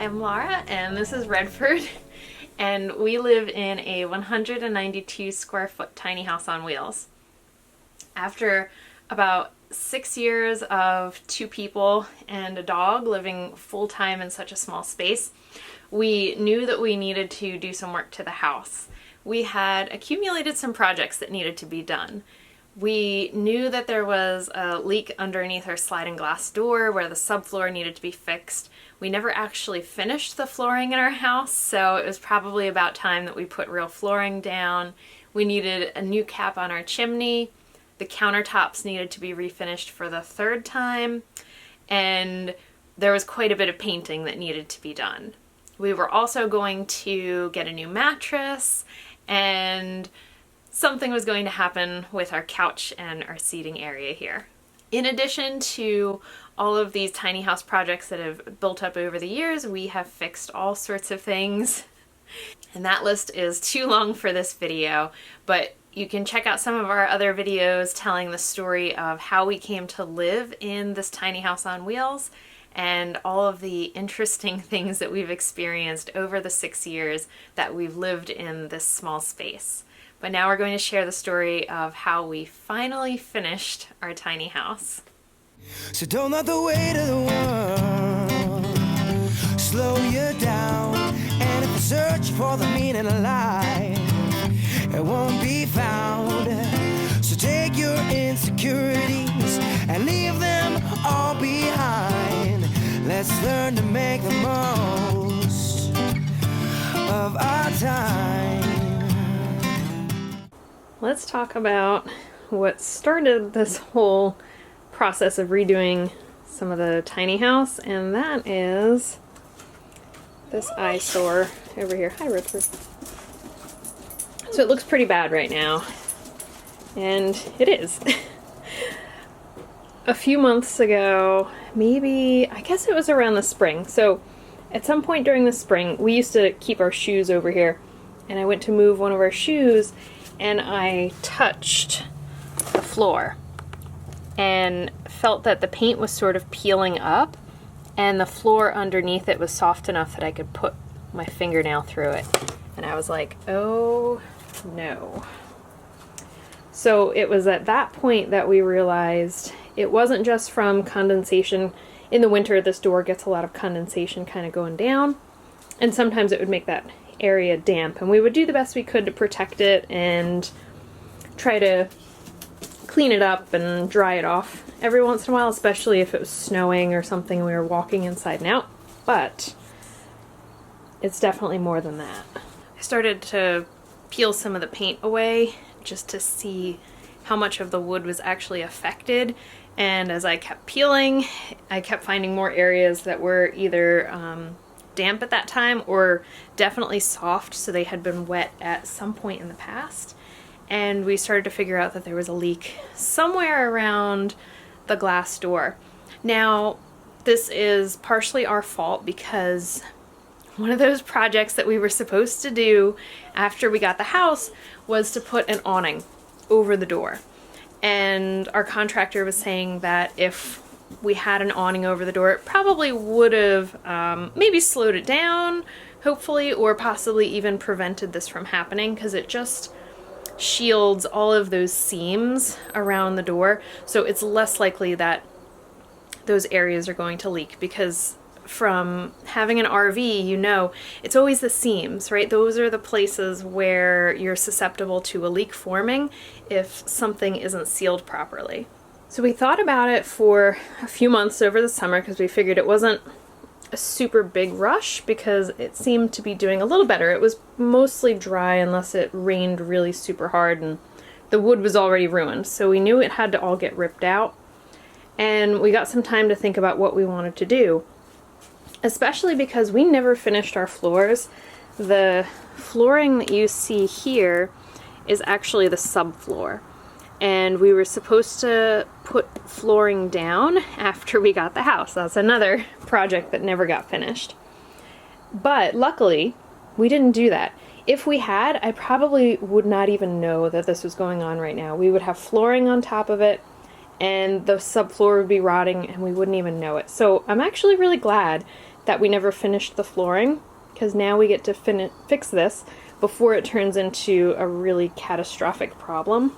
I'm Laura and this is Redford, and we live in a 192 square foot tiny house on wheels. After about 6 years of 2 people and a dog living full-time in such a small space, we knew that we needed to do some work to the house. We had accumulated some projects that needed to be done. We knew that there was a leak underneath our sliding glass door where the subfloor needed to be fixed. We never actually finished the flooring in our house, so it was probably about time that we put real flooring down. We needed a new cap on our chimney. The countertops needed to be refinished for the 3rd time, and there was quite a bit of painting that needed to be done. We were also going to get a new mattress, and something was going to happen with our couch and our seating area here. In addition to all of these tiny house projects that have built up over the years, we have fixed all sorts of things. And that list is too long for this video, but you can check out some of our other videos telling the story of how we came to live in this tiny house on wheels and all of the interesting things that we've experienced over the 6 years that we've lived in this small space. But now we're going to share the story of how we finally finished our tiny house. So don't let the weight of the world slow you down. And if you search for the meaning of life, it won't be found. So take your insecurities and leave them all behind. Let's learn to make the most of our time. Let's talk about what started this whole process of redoing some of the tiny house, and that is this eyesore over here. Hi, Redford. So it looks pretty bad right now, and it is. A few months ago, maybe, I guess it was around the spring, so at some point during the spring, we used to keep our shoes over here, and I went to move one of our shoes, and I touched the floor and felt that the paint was sort of peeling up, and the floor underneath it was soft enough that I could put my fingernail through it. And I was like, oh no. So it was at that point that we realized it wasn't just from condensation. In the winter, this door gets a lot of condensation kind of going down, and sometimes it would make that area damp, and we would do the best we could to protect it and try to clean it up and dry it off every once in a while, especially if it was snowing or something we were walking inside and out. But it's definitely more than that. I started to peel some of the paint away just to see how much of the wood was actually affected, and as I kept peeling, I kept finding more areas that were either damp at that time or definitely soft, so they had been wet at some point in the past. And we started to figure out that there was a leak somewhere around the glass door. Now, this is partially our fault because one of those projects that we were supposed to do after we got the house was to put an awning over the door. And our contractor was saying that if we had an awning over the door, it probably would have maybe slowed it down, hopefully, or possibly even prevented this from happening, because it just shields all of those seams around the door, so it's less likely that those areas are going to leak, because from having an RV, you know, it's always the seams, right? Those are the places where you're susceptible to a leak forming if something isn't sealed properly. So we thought about it for a few months over the summer because we figured it wasn't a super big rush because it seemed to be doing a little better. It was mostly dry unless it rained really super hard, and the wood was already ruined. So we knew it had to all get ripped out, and we got some time to think about what we wanted to do, especially because we never finished our floors. The flooring that you see here is actually the subfloor. And we were supposed to put flooring down after we got the house. That's another project that never got finished. But luckily, we didn't do that. If we had, I probably would not even know that this was going on right now. We would have flooring on top of it, and the subfloor would be rotting, and we wouldn't even know it. So I'm actually really glad that we never finished the flooring, because now we get to fix this before it turns into a really catastrophic problem.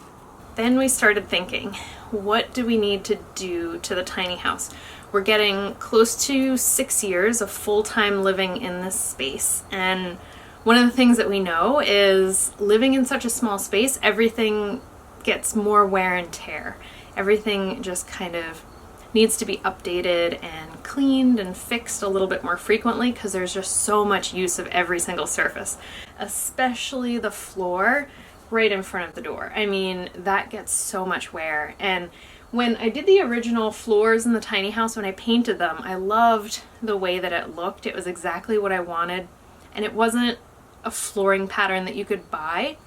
Then we started thinking, what do we need to do to the tiny house? We're getting close to 6 years of full-time living in this space, and one of the things that we know is living in such a small space, everything gets more wear and tear. Everything just kind of needs to be updated and cleaned and fixed a little bit more frequently because there's just so much use of every single surface, especially the floor right in front of the door. I mean, that gets so much wear. And when I did the original floors in the tiny house, when I painted them, I loved the way that it looked. It was exactly what I wanted, and it wasn't a flooring pattern that you could buy.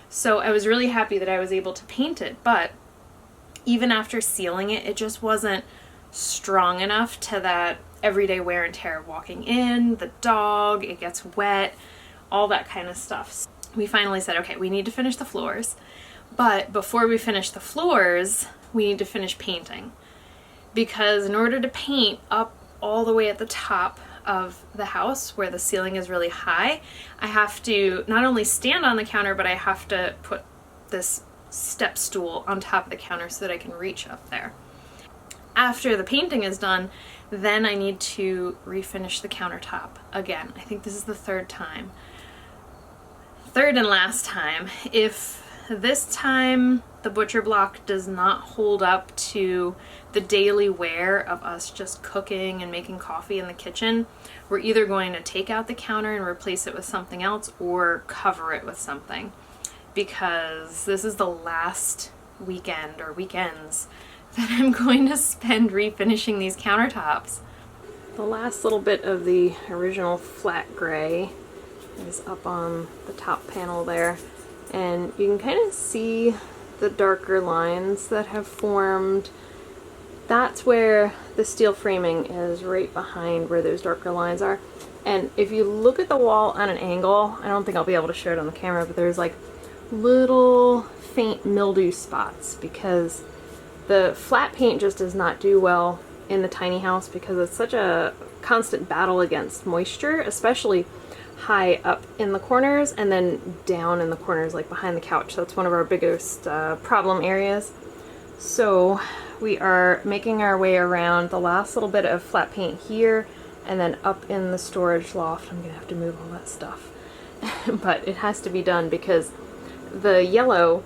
So I was really happy that I was able to paint it, but even after sealing it, it just wasn't strong enough to that everyday wear and tear. Walking in, the dog, it gets wet, all that kind of stuff. So we finally said, okay, we need to finish the floors, but before we finish the floors, we need to finish painting. Because in order to paint up all the way at the top of the house where the ceiling is really high, I have to not only stand on the counter, but I have to put this step stool on top of the counter so that I can reach up there. After the painting is done, then I need to refinish the countertop again. I think this is the third time. Third and last time. If this time the butcher block does not hold up to the daily wear of us just cooking and making coffee in the kitchen, we're either going to take out the counter and replace it with something else or cover it with something. Because this is the last weekend or weekends that I'm going to spend refinishing these countertops. The last little bit of the original flat gray is up on the top panel there, and you can kind of see the darker lines that have formed. That's where the steel framing is, right behind where those darker lines are. And if you look at the wall on an angle, I don't think I'll be able to show it on the camera, but there's like little faint mildew spots because the flat paint just does not do well in the tiny house because it's such a constant battle against moisture, especially high up in the corners and then down in the corners like behind the couch. That's one of our biggest problem areas. So we are making our way around the last little bit of flat paint here and then up in the storage loft. I'm gonna have to move all that stuff but it has to be done because the yellow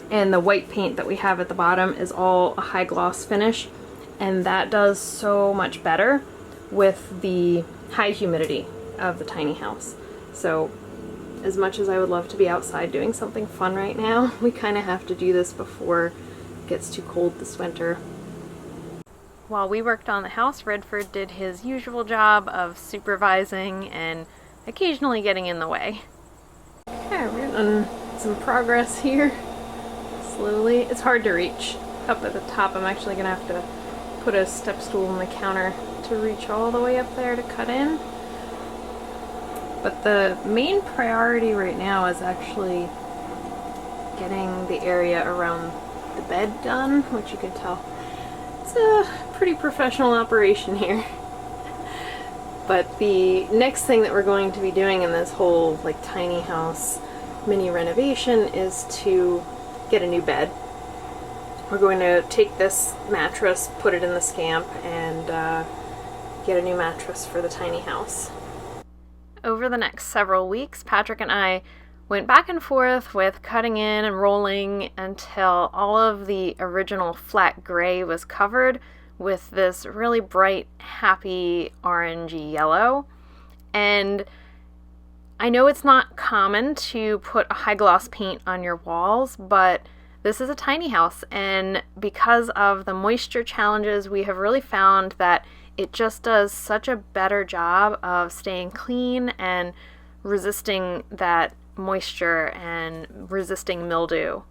and the white paint that we have at the bottom is all a high gloss finish, and that does so much better with the high humidity of the tiny house. So as much as I would love to be outside doing something fun right now, we kind of have to do this before it gets too cold this winter. While we worked on the house, Redford did his usual job of supervising and occasionally getting in the way. Okay, we're getting some progress here. Slowly. It's hard to reach up at the top. I'm actually going to have to put a step stool on the counter to reach all the way up there to cut in. But the main priority right now is actually getting the area around the bed done, which you can tell it's a pretty professional operation here. But the next thing that we're going to be doing in this whole like tiny house mini renovation is to get a new bed. We're going to take this mattress, put it in the Scamp, and get a new mattress for the tiny house. Over the next several weeks, Patrick and I went back and forth with cutting in and rolling until all of the original flat gray was covered with this really bright, happy orangey yellow. And I know it's not common to put a high gloss paint on your walls, but this is a tiny house, and because of the moisture challenges, we have really found that it just does such a better job of staying clean and resisting that moisture and resisting mildew.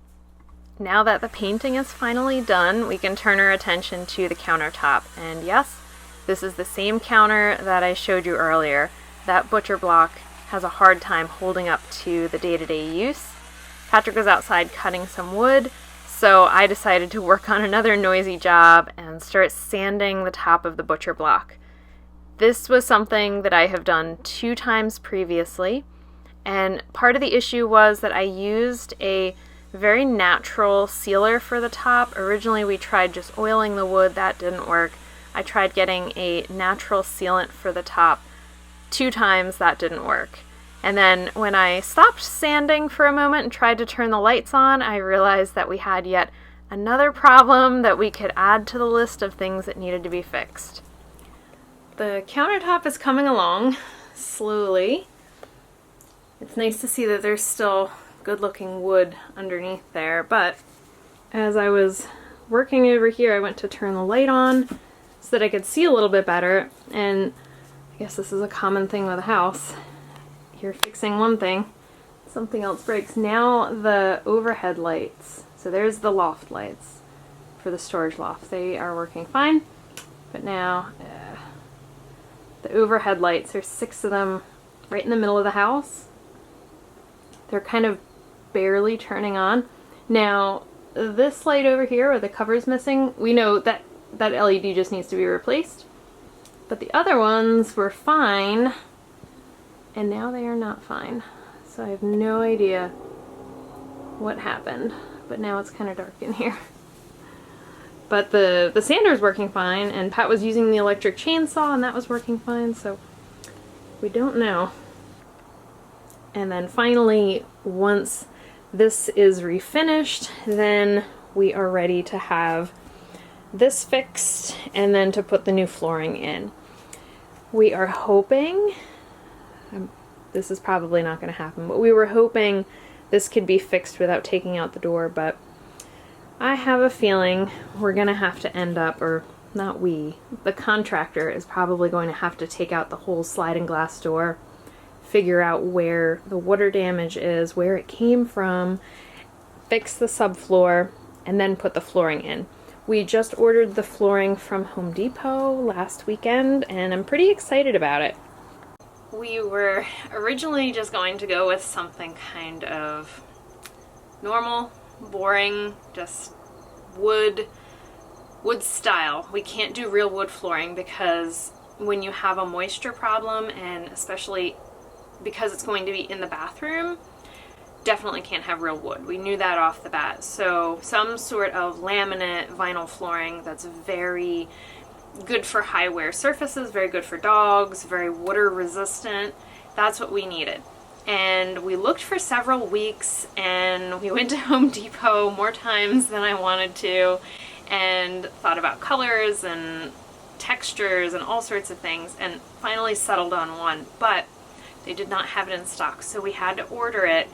Now that the painting is finally done, we can turn our attention to the countertop. And yes, this is the same counter that I showed you earlier. That butcher block has a hard time holding up to the day-to-day use. Patrick was outside cutting some wood, so I decided to work on another noisy job and start sanding the top of the butcher block. This was something that I have done 2 times previously, and part of the issue was that I used a very natural sealer for the top. Originally we tried just oiling the wood, that didn't work. I tried getting a natural sealant for the top 2 times, that didn't work. And then when I stopped sanding for a moment and tried to turn the lights on, I realized that we had yet another problem that we could add to the list of things that needed to be fixed. The countertop is coming along slowly. It's nice to see that there's still good looking wood underneath there, but as I was working over here, I went to turn the light on so that I could see a little bit better, and I guess this is a common thing with a house. You're fixing one thing, something else breaks. Now the overhead lights, so there's the loft lights for the storage loft. They are working fine, but now the overhead lights, there's 6 of them right in the middle of the house. They're kind of barely turning on. Now this light over here where the cover's missing, we know that that LED just needs to be replaced, but the other ones were fine. And now they are not fine. So I have no idea what happened. But now it's kind of dark in here. But the sander's working fine, and Pat was using the electric chainsaw and that was working fine, so we don't know. And then finally, once this is refinished, then we are ready to have this fixed and then to put the new flooring in. We are hoping, this is probably not going to happen, but we were hoping this could be fixed without taking out the door, but I have a feeling we're going to have to end up, or not we, the contractor is probably going to have to take out the whole sliding glass door, figure out where the water damage is, where it came from, fix the subfloor, and then put the flooring in. We just ordered the flooring from Home Depot last weekend, and I'm pretty excited about it. We were originally just going to go with something kind of normal, boring, just wood style. We can't do real wood flooring because when you have a moisture problem, and especially because it's going to be in the bathroom, definitely can't have real wood. We knew that off the bat. So some sort of laminate vinyl flooring that's very good for high wear surfaces, very good for dogs, very water resistant. That's what we needed. And we looked for several weeks, and we went to Home Depot more times than I wanted to, and thought about colors and textures and all sorts of things, and finally settled on one, but they did not have it in stock, so we had to order it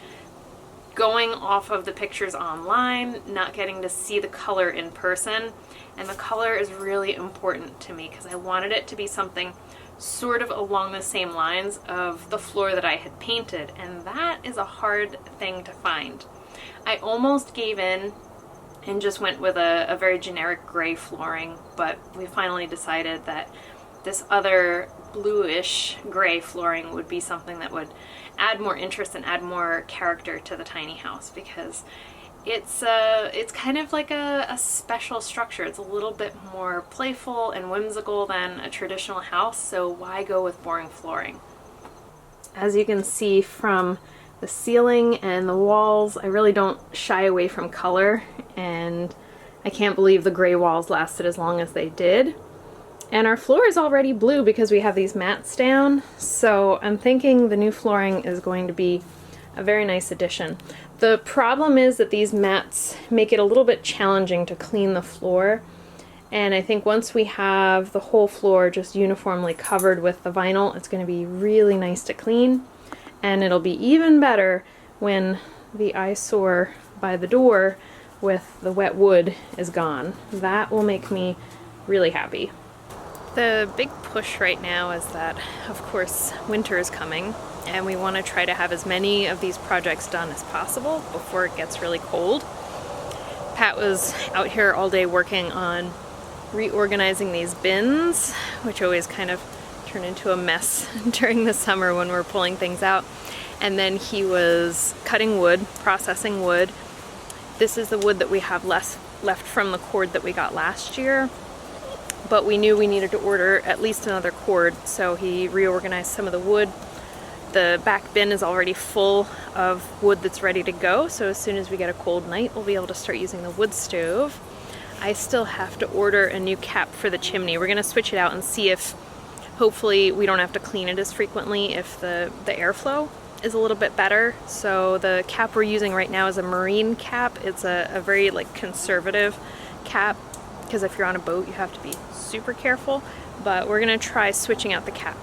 going off of the pictures online, not getting to see the color in person. And the color is really important to me because I wanted it to be something sort of along the same lines of the floor that I had painted, and that is a hard thing to find. I almost gave in and just went with a very generic gray flooring, but we finally decided that this other bluish gray flooring would be something that would add more interest and add more character to the tiny house, because it's kind of like a special structure. It's a little bit more playful and whimsical than a traditional house, so why go with boring flooring? As you can see from the ceiling and the walls, I really don't shy away from color, and I can't believe the gray walls lasted as long as they did. And our floor is already blue because we have these mats down, so I'm thinking the new flooring is going to be a very nice addition. The problem is that these mats make it a little bit challenging to clean the floor, and I think once we have the whole floor just uniformly covered with the vinyl, it's going to be really nice to clean, and it'll be even better when the eyesore by the door with the wet wood is gone. That will make me really happy. The big push right now is that, of course, winter is coming, and we want to try to have as many of these projects done as possible before it gets really cold. Pat was out here all day working on reorganizing these bins, which always kind of turn into a mess during the summer when we're pulling things out. And then he was cutting wood, processing wood. This is the wood that we have left from the cord that we got last year. but we knew we needed to order at least another cord, so he reorganized some of the wood. The back bin is already full of wood that's ready to go, so as soon as we get a cold night, we'll be able to start using the wood stove. I still have to order a new cap for the chimney. We're gonna switch it out and see if hopefully we don't have to clean it as frequently if the airflow is a little bit better. So the cap we're using right now is a marine cap. It's a very like conservative cap, because if you're on a boat you have to be super careful, but we're gonna try switching out the cap.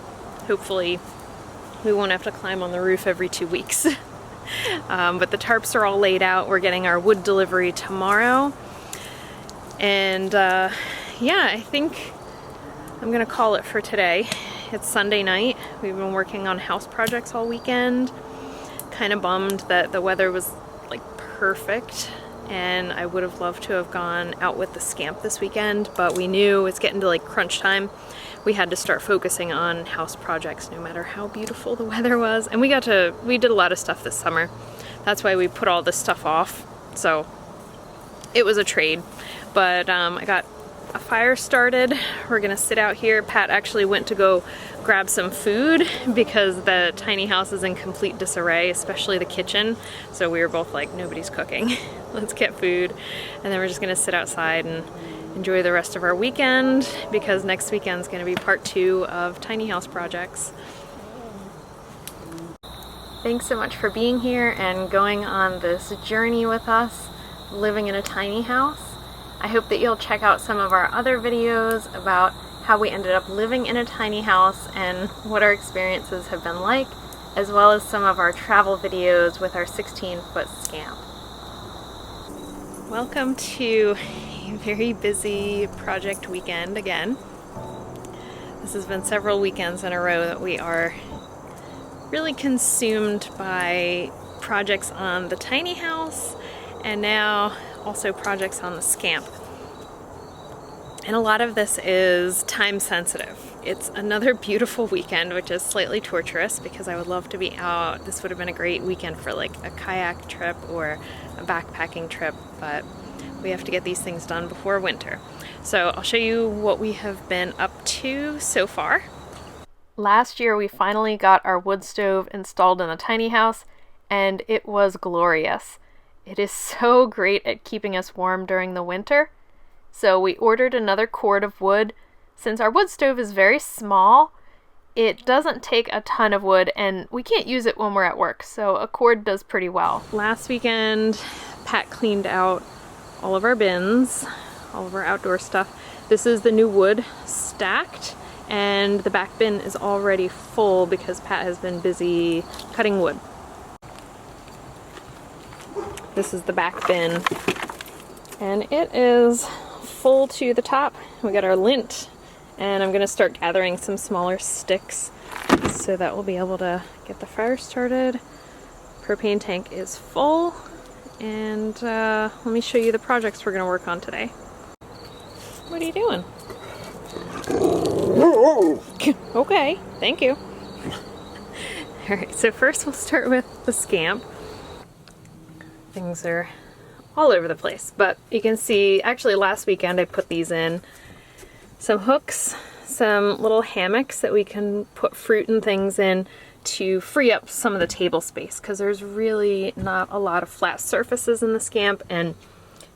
Hopefully we won't have to climb on the roof every 2 weeks. But the tarps are all laid out. We're getting our wood delivery tomorrow. And yeah, I think I'm gonna call it for today. It's Sunday night. We've been working on house projects all weekend. Kind of bummed that the weather was like perfect, and I would have loved to have gone out with the Scamp this weekend, but we knew it's getting to like crunch time. We had to start focusing on house projects no matter how beautiful the weather was. And we did a lot of stuff this summer. That's why we put all this stuff off. So it was a trade. But I got a fire started. We're gonna sit out here. Pat actually went to go grab some food because the tiny house is in complete disarray, especially the kitchen. So we were both like, nobody's cooking. Let's get food. And then we're just gonna sit outside and enjoy the rest of our weekend, because next weekend's gonna be part 2 of tiny house projects. Thanks so much for being here and going on this journey with us, living in a tiny house. I hope that you'll check out some of our other videos about how we ended up living in a tiny house and what our experiences have been like, as well as some of our travel videos with our 16-foot Scamp. Welcome to a very busy project weekend again. This has been several weekends in a row that we are really consumed by projects on the tiny house, and now also projects on the Scamp. And a lot of this is time sensitive. It's another beautiful weekend, which is slightly torturous because I would love to be out. This would have been a great weekend for like a kayak trip or a backpacking trip, but we have to get these things done before winter. So I'll show you what we have been up to so far. Last year we finally got our wood stove installed in the tiny house, and it was glorious. It is so great at keeping us warm during the winter. So we ordered another cord of wood. Since our wood stove is very small, it doesn't take a ton of wood, and we can't use it when we're at work, so a cord does pretty well. Last weekend, Pat cleaned out all of our bins, all of our outdoor stuff. This is the new wood stacked, and the back bin is already full because Pat has been busy cutting wood. This is the back bin, and it is full to the top. We got our lint, and I'm gonna start gathering some smaller sticks so that we'll be able to get the fire started. Propane tank is full, and let me show you the projects we're gonna work on today. What are you doing? Okay, thank you. Alright, so first we'll start with the Scamp. Things are all over the place, but you can see, actually last weekend I put these in. Some hooks, some little hammocks that we can put fruit and things in to free up some of the table space, because there's really not a lot of flat surfaces in the Scamp and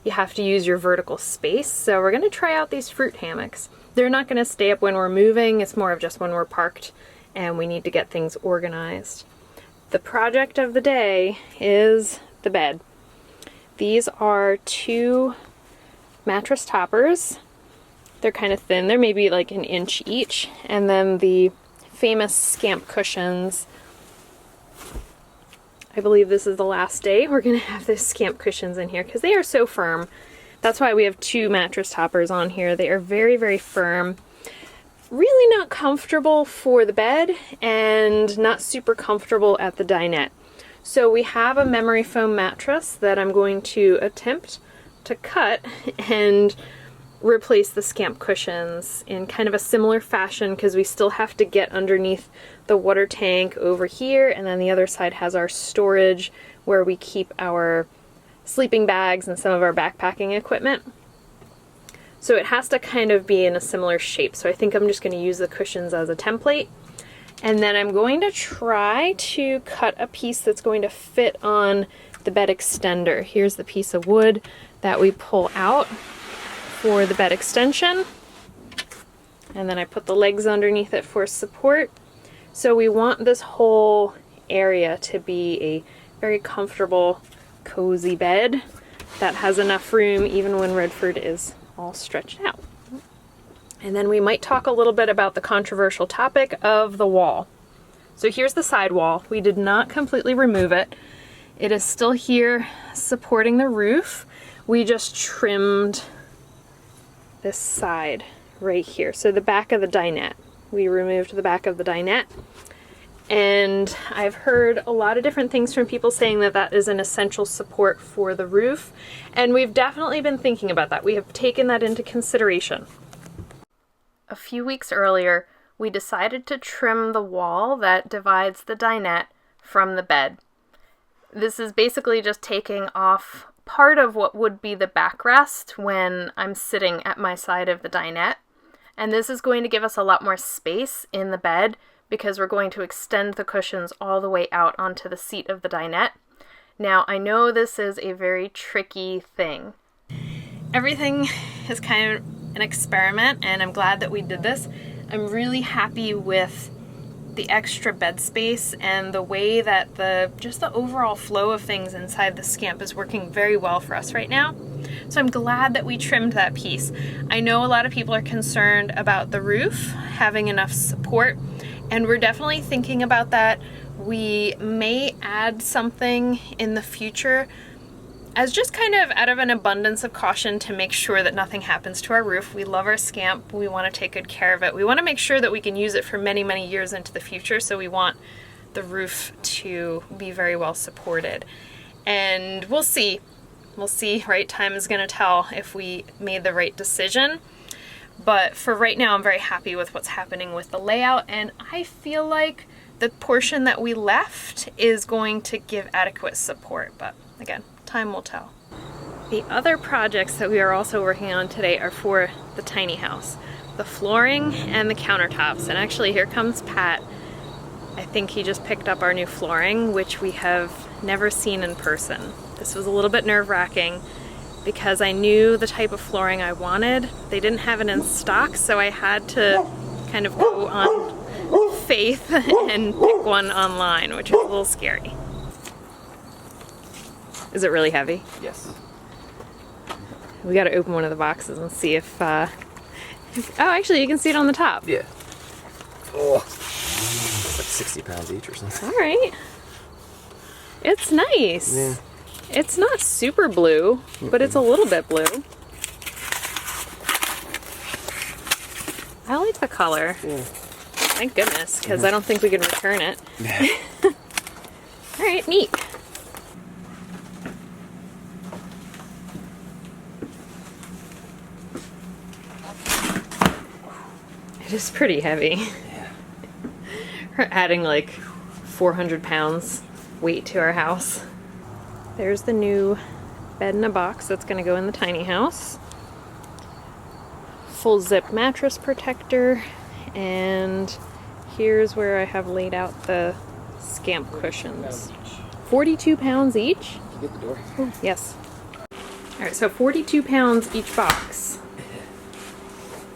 you have to use your vertical space. So we're going to try out these fruit hammocks. They're not going to stay up when we're moving, it's more of just when we're parked and we need to get things organized. The project of the day is the bed. These are 2 mattress toppers. They're kind of thin. They're maybe like 1 inch each. And then the famous Scamp cushions. I believe this is the last day we're going to have the Scamp cushions in here because they are so firm. That's why we have 2 mattress toppers on here. They are very, very firm. Really not comfortable for the bed and not super comfortable at the dinette. So we have a memory foam mattress that I'm going to attempt to cut and replace the Scamp cushions in kind of a similar fashion, because we still have to get underneath the water tank over here, and then the other side has our storage where we keep our sleeping bags and some of our backpacking equipment. So it has to kind of be in a similar shape. So I think I'm just going to use the cushions as a template. And then I'm going to try to cut a piece that's going to fit on the bed extender. Here's the piece of wood that we pull out for the bed extension. And then I put the legs underneath it for support. So we want this whole area to be a very comfortable, cozy bed that has enough room even when Redford is all stretched out. And then we might talk a little bit about the controversial topic of the wall. So here's the side wall. We did not completely remove it. It is still here supporting the roof. We just trimmed this side right here. So the back of the dinette. We removed the back of the dinette. And I've heard a lot of different things from people saying that that is an essential support for the roof. And we've definitely been thinking about that. We have taken that into consideration. A few weeks earlier, we decided to trim the wall that divides the dinette from the bed. This is basically just taking off part of what would be the backrest when I'm sitting at my side of the dinette. And this is going to give us a lot more space in the bed because we're going to extend the cushions all the way out onto the seat of the dinette. Now, I know this is a very tricky thing. Everything is kind of an experiment, and I'm glad that we did this. I'm really happy with the extra bed space and the way that just the overall flow of things inside the Scamp is working very well for us right now. So I'm glad that we trimmed that piece. I know a lot of people are concerned about the roof having enough support, and we're definitely thinking about that. We may add something in the future as just kind of out of an abundance of caution to make sure that nothing happens to our roof. We love our Scamp. We want to take good care of it. We want to make sure that we can use it for many, many years into the future. So we want the roof to be very well supported. And we'll see. We'll see, right? Time is going to tell if we made the right decision. But for right now, I'm very happy with what's happening with the layout. And I feel like the portion that we left is going to give adequate support. But again, time will tell. The other projects that we are also working on today are for the tiny house, the flooring and the countertops. And actually, here comes Pat. I think he just picked up our new flooring, which we have never seen in person. This was a little bit nerve-wracking because I knew the type of flooring I wanted. They didn't have it in stock, so I had to kind of go on faith and pick one online, which was a little scary. Is it really heavy? Yes. We got to open one of the boxes and see if, oh, actually, you can see it on the top. Yeah. Oh, it's like 60 pounds each or something. All right. It's nice. Yeah. It's not super blue, but it's a little bit blue. I like the color. Yeah. Thank goodness, because I don't think we can return it. All right, neat. It is pretty heavy. Yeah. We're adding like 400 pounds weight to our house. There's the new bed in a box that's going to go in the tiny house. Full zip mattress protector, and here's where I have laid out the Scamp cushions. 42 pounds each? Did you get the door? Oh, yes. Alright, so 42 pounds each box.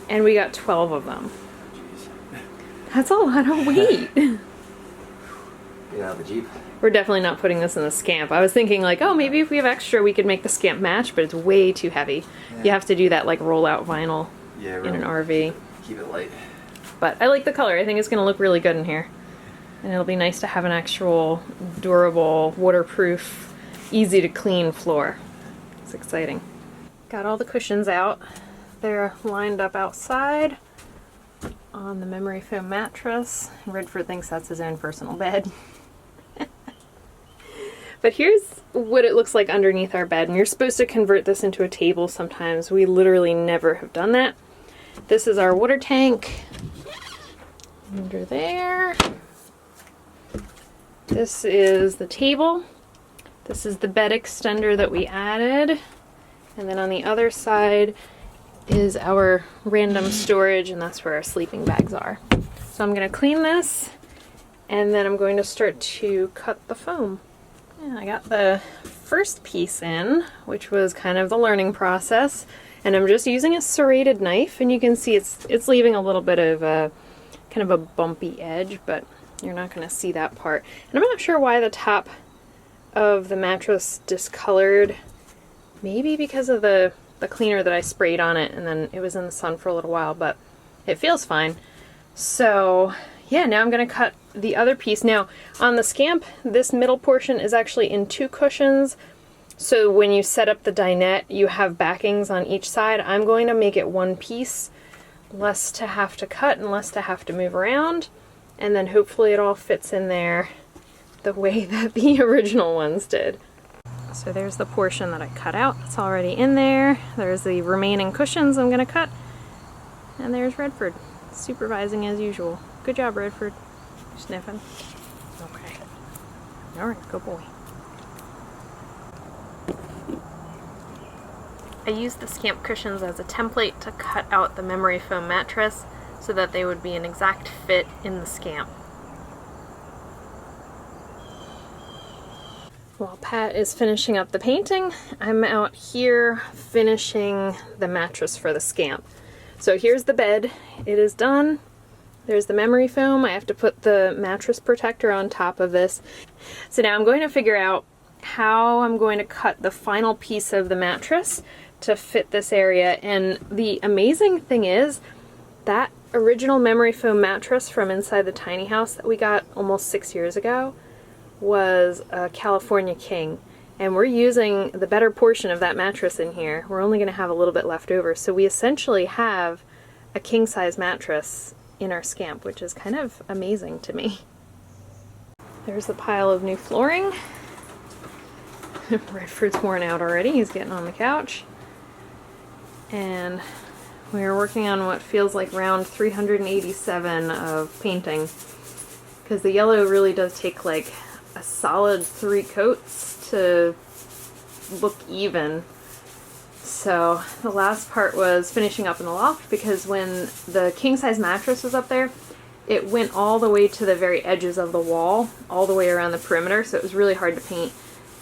And we got 12 of them. That's a lot of weight. Get out of the Jeep. We're definitely not putting this in the Scamp. I was thinking like, oh, maybe if we have extra we could make the Scamp match, but it's way too heavy. Yeah. You have to do that like roll-out vinyl Yeah, in an really. RV. Keep it light. But I like the color. I think it's going to look really good in here. And it'll be nice to have an actual durable, waterproof, easy to clean floor. It's exciting. Got all the cushions out. They're lined up outside on the memory foam mattress. Redford thinks that's his own personal bed. But here's what it looks like underneath our bed. And you're supposed to convert this into a table sometimes. We literally never have done that. This is our water tank. Under there. This is the table. This is the bed extender that we added. And then on the other side is our random storage, and that's where our sleeping bags are. So I'm going to clean this, and then I'm going to start to cut the foam. Yeah, I got the first piece in, which was kind of the learning process, and I'm just using a serrated knife, and you can see it's leaving a little bit of a kind of a bumpy edge, but you're not going to see that part. And I'm not sure why the top of the mattress discolored. Maybe because of the cleaner that I sprayed on it, and then it was in the sun for a little while, but it feels fine. So yeah, now I'm going to cut the other piece. Now on the Scamp, this middle portion is actually in 2 cushions, so when you set up the dinette you have backings on each side. I'm going to make it 1 piece, less to have to cut and less to have to move around, and then hopefully it all fits in there the way that the original ones did. So there's the portion that I cut out. It's already in there. There's the remaining cushions I'm gonna cut. And there's Redford, supervising as usual. Good job, Redford. Sniffing. Okay. Alright, good boy. I used the Scamp cushions as a template to cut out the memory foam mattress so that they would be an exact fit in the Scamp. While Pat is finishing up the painting, I'm out here finishing the mattress for the Scamp. So here's the bed. It is done. There's the memory foam. I have to put the mattress protector on top of this. So now I'm going to figure out how I'm going to cut the final piece of the mattress to fit this area. And the amazing thing is that original memory foam mattress from inside the tiny house that we got almost 6 years ago was a California King, and we're using the better portion of that mattress in here. We're only going to have a little bit left over, so we essentially have a king-size mattress in our Scamp, which is kind of amazing to me. There's the pile of new flooring. Redford's worn out already. He's getting on the couch. And we're working on what feels like round 387 of painting, because the yellow really does take like a solid 3 coats to look even. So the last part was finishing up in the loft, because when the king-size mattress was up there, it went all the way to the very edges of the wall, all the way around the perimeter, so it was really hard to paint.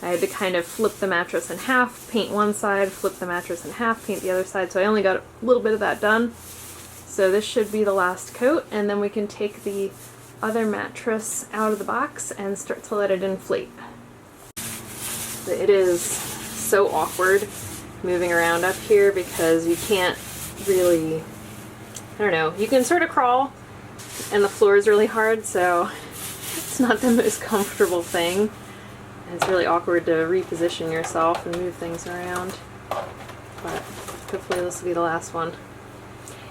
I had to kind of flip the mattress in half, paint one side, flip the mattress in half, paint the other side, so I only got a little bit of that done. So this should be the last coat, and then we can take the other mattress out of the box and start to let it inflate. It is so awkward moving around up here because you can't really, I don't know, you can sort of crawl and the floor is really hard, so it's not the most comfortable thing. And it's really awkward to reposition yourself and move things around, but hopefully this will be the last one.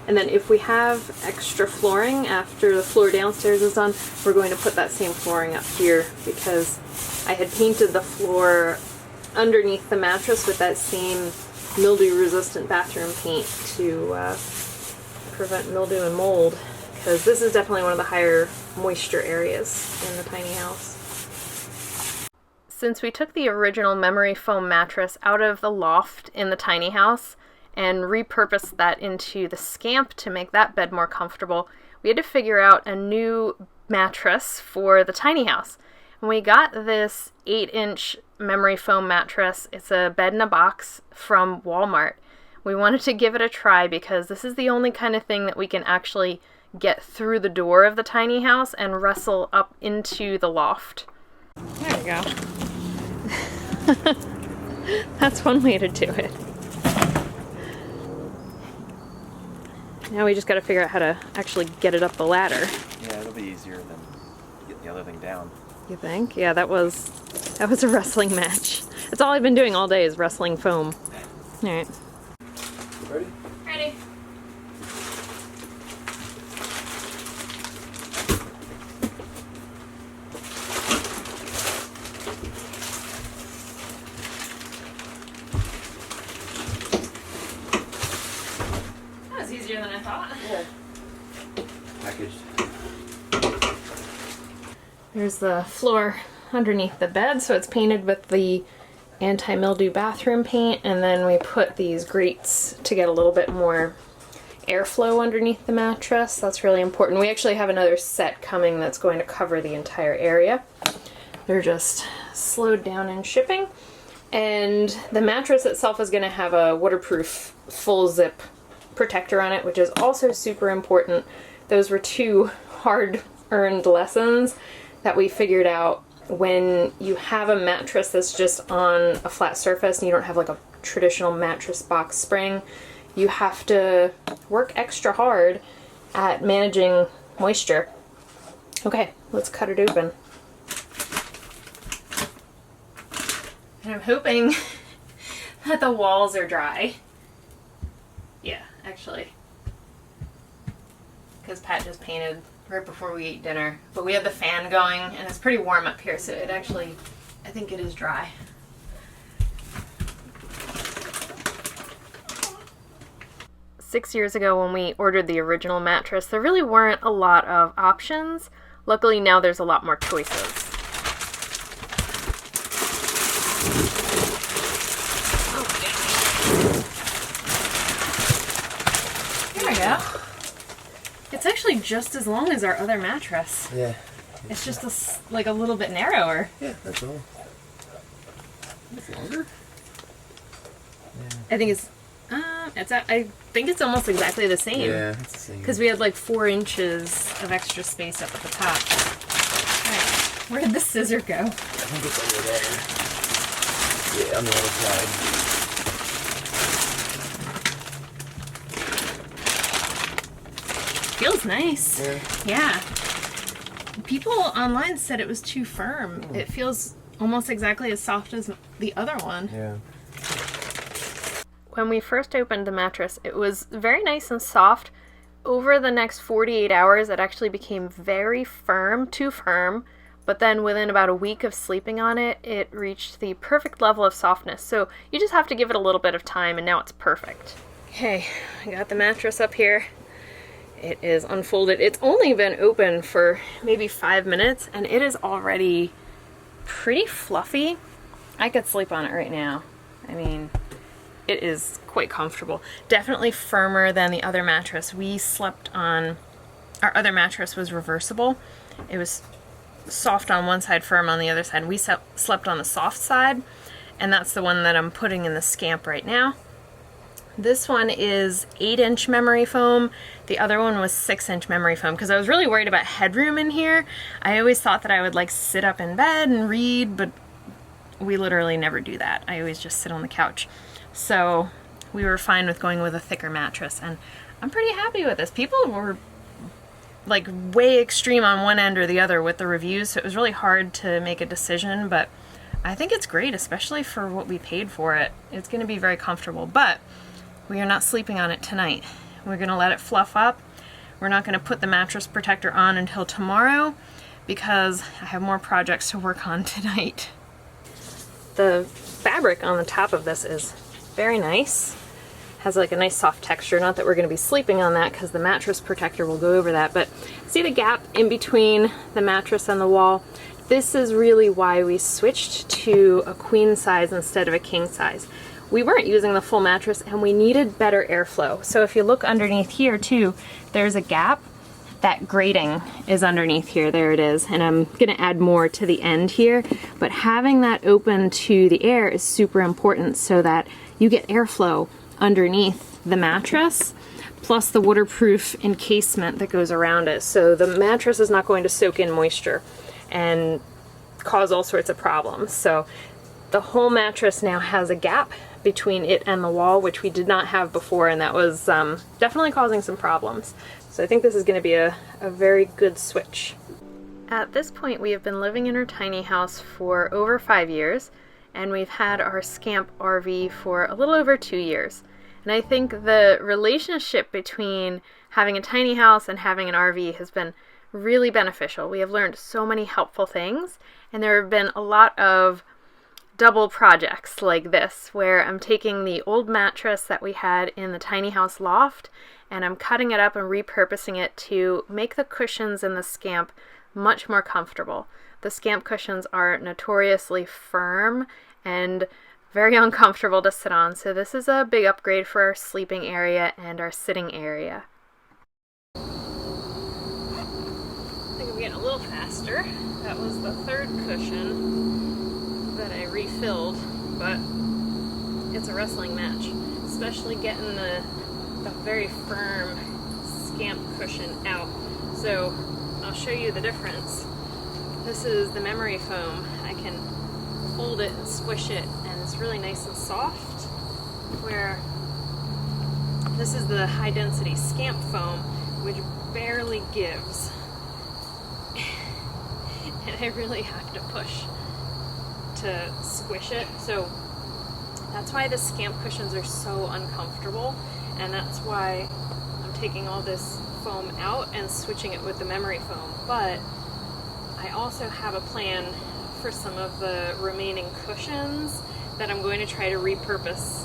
And then if we have extra flooring after the floor downstairs is done, we're going to put that same flooring up here, because I had painted the floor underneath the mattress with that same mildew resistant bathroom paint to prevent mildew and mold, because this is definitely one of the higher moisture areas in the tiny house. Since we took the original memory foam mattress out of the loft in the tiny house and repurposed that into the Scamp to make that bed more comfortable, we had to figure out a new mattress for the tiny house. And we got this 8-inch memory foam mattress. It's a bed in a box from Walmart. We wanted to give it a try because this is the only kind of thing that we can actually get through the door of the tiny house and wrestle up into the loft. There you go. That's one way to do it. Now we just got to figure out how to actually get it up the ladder. Yeah, it'll be easier than getting the other thing down. You think? Yeah, that was a wrestling match. That's all I've been doing all day is wrestling foam. All right. Ready? Ready. That was easier than I thought. Yeah. Packaged. There's the floor underneath the bed, so it's painted with the anti-mildew bathroom paint, and then we put these grates to get a little bit more airflow underneath the mattress. That's really important. We actually have another set coming that's going to cover the entire area. They're just slowed down in shipping. And the mattress itself is going to have a waterproof full zip protector on it, which is also super important. Those were two hard-earned lessons that we figured out. When you have a mattress that's just on a flat surface and you don't have like a traditional mattress box spring, you have to work extra hard at managing moisture. Okay, let's cut it open. And I'm hoping that the walls are dry. Yeah, actually. Because Pat just painted right before we ate dinner. But we have the fan going and it's pretty warm up here, so it actually, I think it is dry. Six years ago when we ordered the original mattress, there really weren't a lot of options. Luckily now there's a lot more choices. There we go. It's actually just as long as our other mattress. Yeah. It's just like a little bit narrower. Yeah, that's all. It's longer? Yeah. I think I think it's almost exactly the same. Yeah, it's the same. Because we had like 4 inches of extra space up at the top. Alright, where did the scissor go? I think it's over there. Yeah, on the other side. Feels nice. Yeah. Yeah. People online said it was too firm. It feels almost exactly as soft as the other one. Yeah. When we first opened the mattress, it was very nice and soft. Over the next 48 hours, it actually became very firm, too firm. But then within about a week of sleeping on it, it reached the perfect level of softness. So you just have to give it a little bit of time, and now it's perfect. Okay, I got the mattress up here. It is unfolded. It's only been open for maybe 5 minutes, and it is already pretty fluffy. I could sleep on it right now. I mean, it is quite comfortable. Definitely firmer than the other mattress. We slept on, our other mattress was reversible. It was soft on one side, firm on the other side. We slept on the soft side, and that's the one that I'm putting in the Scamp right now. This one is 8-inch memory foam. The other one was 6-inch memory foam because I was really worried about headroom in here. I always thought that I would like sit up in bed and read, but we literally never do that. I always just sit on the couch. So we were fine with going with a thicker mattress, and I'm pretty happy with this. People were like way extreme on one end or the other with the reviews, so it was really hard to make a decision, but I think it's great, especially for what we paid for it. It's going to be very comfortable, but we are not sleeping on it tonight. We're going to let it fluff up. We're not going to put the mattress protector on until tomorrow because I have more projects to work on tonight. The fabric on the top of this is very nice. Has like a nice soft texture. Not that we're going to be sleeping on that because the mattress protector will go over that, but see the gap in between the mattress and the wall? This is really why we switched to a queen size instead of a king size. We weren't using the full mattress and we needed better airflow. So if you look underneath here too, there's a gap. That grating is underneath here, there it is. And I'm gonna add more to the end here, but having that open to the air is super important so that you get airflow underneath the mattress, plus the waterproof encasement that goes around it. So the mattress is not going to soak in moisture and cause all sorts of problems. So the whole mattress now has a gap between it and the wall, which we did not have before, and that was definitely causing some problems. So I think this is going to be a very good switch. At this point, we have been living in our tiny house for over 5 years, and we've had our Scamp RV for a little over 2 years. And I think the relationship between having a tiny house and having an RV has been really beneficial. We have learned so many helpful things, and there have been a lot of double projects like this where I'm taking the old mattress that we had in the tiny house loft and I'm cutting it up and repurposing it to make the cushions in the Scamp much more comfortable. The Scamp cushions are notoriously firm and very uncomfortable to sit on. So this is a big upgrade for our sleeping area and our sitting area. I think I'm getting a little faster. That was the third cushion that I refilled, but it's a wrestling match, especially getting the very firm Scamp cushion out. So I'll show you the difference. This is the memory foam. I can fold it and squish it, and it's really nice and soft, where this is the high density Scamp foam, which barely gives. And I really have to push to squish it. So that's why the Scamp cushions are so uncomfortable, and that's why I'm taking all this foam out and switching it with the memory foam. But I also have a plan for some of the remaining cushions that I'm going to try to repurpose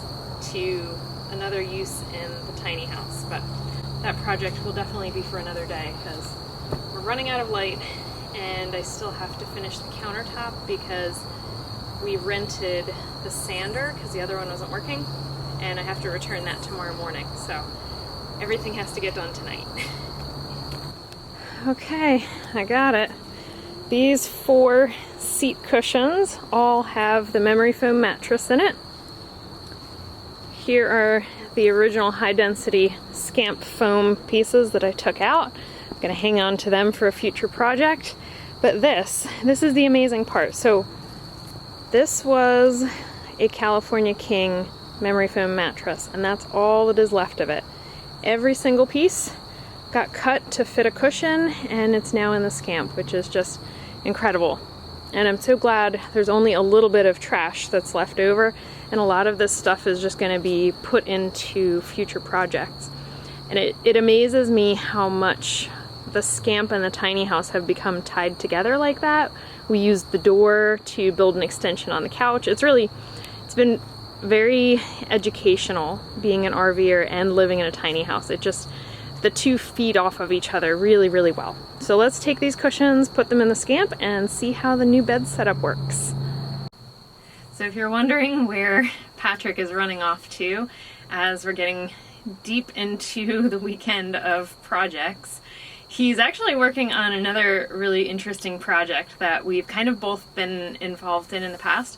to another use in the tiny house. But that project will definitely be for another day, because we're running out of light, and I still have to finish the countertop because we rented the sander because the other one wasn't working, and I have to return that tomorrow morning. So everything has to get done tonight. Okay, I got it. These 4 seat cushions all have the memory foam mattress in it. Here are the original high density Scamp foam pieces that I took out. I'm gonna hang on to them for a future project. But this is the amazing part. So this was a California King memory foam mattress, and that's all that is left of it. Every single piece got cut to fit a cushion, and it's now in the Scamp, which is just incredible. And I'm so glad there's only a little bit of trash that's left over, and a lot of this stuff is just going to be put into future projects. And it amazes me how much the Scamp and the tiny house have become tied together like that. We used the door to build an extension on the couch. It's been very educational being an RVer and living in a tiny house. The 2 feed off of each other really, really well. So let's take these cushions, put them in the Scamp, and see how the new bed setup works. So if you're wondering where Patrick is running off to as we're getting deep into the weekend of projects, he's actually working on another really interesting project that we've kind of both been involved in the past.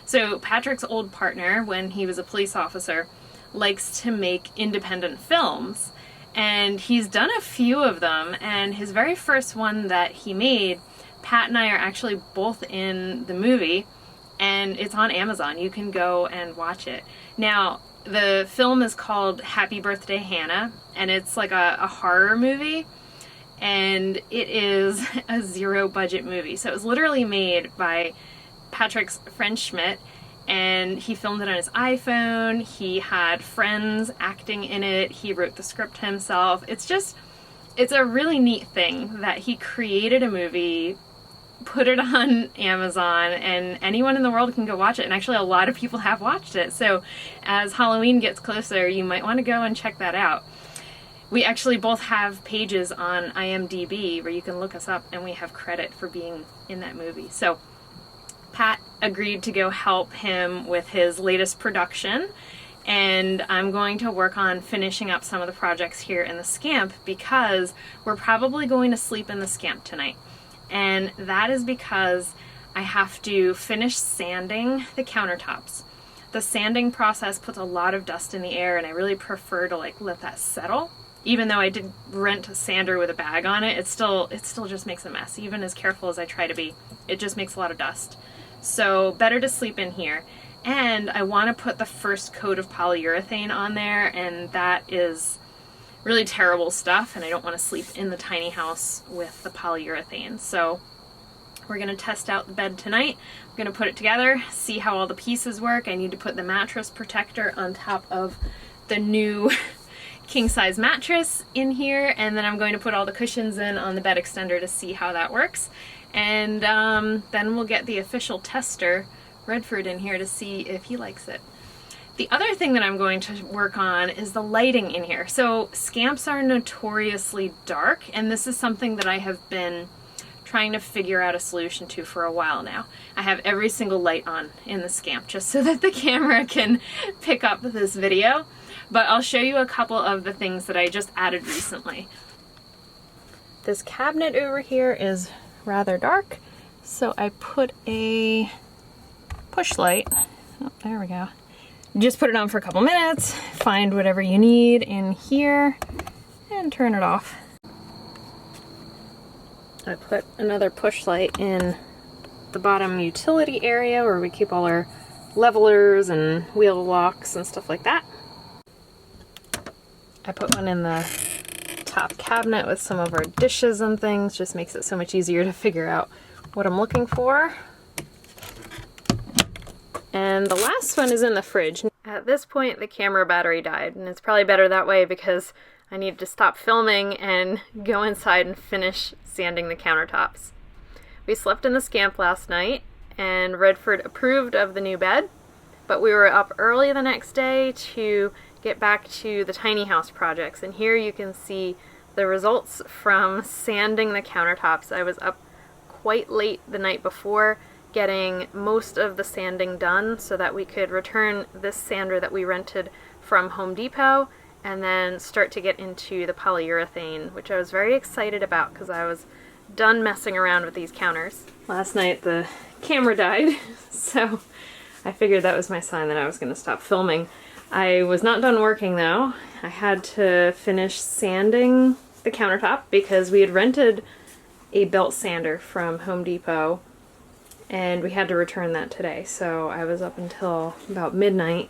So Patrick's old partner, when he was a police officer, likes to make independent films. And he's done a few of them, and his very first one that he made, Pat and I are actually both in the movie, and it's on Amazon. You can go and watch it. Now, the film is called Happy Birthday Hannah, and it's like a horror movie, and it is a 0-budget movie. So it was literally made by Patrick's friend Schmidt, and he filmed it on his iPhone. He had friends acting in it. He wrote the script himself. It's a really neat thing that he created a movie, put it on Amazon, and anyone in the world can go watch it. And actually a lot of people have watched it. So as Halloween gets closer, you might want to go and check that out. We actually both have pages on IMDb where you can look us up, and we have credit for being in that movie. So Pat agreed to go help him with his latest production, and I'm going to work on finishing up some of the projects here in the Scamp, because we're probably going to sleep in the Scamp tonight. And that is because I have to finish sanding the countertops. The sanding process puts a lot of dust in the air, and I really prefer to let that settle. Even though I did rent a sander with a bag on it, it still just makes a mess. Even as careful as I try to be, it just makes a lot of dust. So better to sleep in here. And I want to put the first coat of polyurethane on there, and that is really terrible stuff, and I don't want to sleep in the tiny house with the polyurethane. So we're going to test out the bed tonight. I'm going to put it together, see how all the pieces work. I need to put the mattress protector on top of the new king-size mattress in here, and then I'm going to put all the cushions in on the bed extender to see how that works. And then we'll get the official tester, Redford, in here to see if he likes it. The other thing that I'm going to work on is the lighting in here. So Scamps are notoriously dark, and this is something that I have been trying to figure out a solution to for a while now. I have every single light on in the Scamp just so that the camera can pick up this video, but I'll show you a couple of the things that I just added recently. This cabinet over here is rather dark, so I put a push light. Oh, there we go. Just put it on for a couple minutes, find whatever you need in here, and turn it off. I put another push light in the bottom utility area where we keep all our levelers and wheel locks and stuff like that. I put one in the top cabinet with some of our dishes and things, just makes it so much easier to figure out what I'm looking for. And the last one is in the fridge. At this point, the camera battery died, and it's probably better that way because I need to stop filming and go inside and finish sanding the countertops. We slept in the Scamp last night, and Redford approved of the new bed, but we were up early the next day to get back to the tiny house projects, and here you can see the results from sanding the countertops. I was up quite late the night before getting most of the sanding done so that we could return this sander that we rented from Home Depot and then start to get into the polyurethane, which I was very excited about because I was done messing around with these counters. Last night the camera died, so I figured that was my sign that I was going to stop filming. I was not done working though. I had to finish sanding the countertop because we had rented a belt sander from Home Depot and we had to return that today. So I was up until about midnight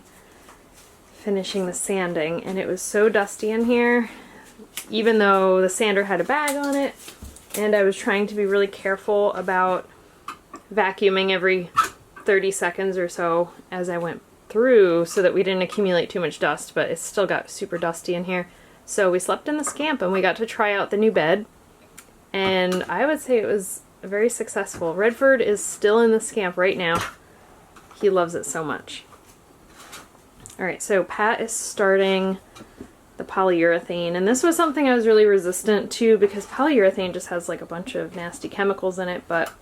finishing the sanding, and it was so dusty in here, even though the sander had a bag on it, and I was trying to be really careful about vacuuming every 30 seconds or so as I went through so that we didn't accumulate too much dust, but it still got super dusty in here. So we slept in the Scamp and we got to try out the new bed, and I would say it was very successful. Redford is still in the Scamp right now. He loves it so much. Alright, so Pat is starting the polyurethane, and this was something I was really resistant to because polyurethane just has like a bunch of nasty chemicals in it, but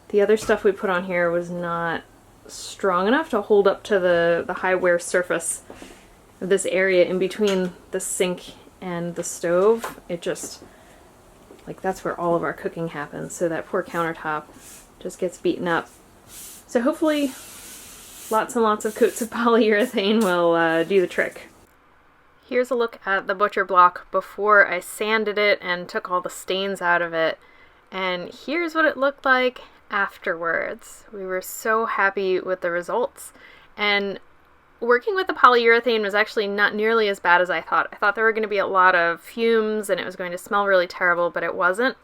the other stuff we put on here was not strong enough to hold up to the high wear surface of this area in between the sink and the stove. It just, like, that's where all of our cooking happens, so that poor countertop just gets beaten up. So hopefully lots and lots of coats of polyurethane will do the trick. Here's a look at the butcher block before I sanded it and took all the stains out of it. And here's what it looked like afterwards. We were so happy with the results. And working with the polyurethane was actually not nearly as bad as I thought. I thought there were going to be a lot of fumes and it was going to smell really terrible, but it wasn't.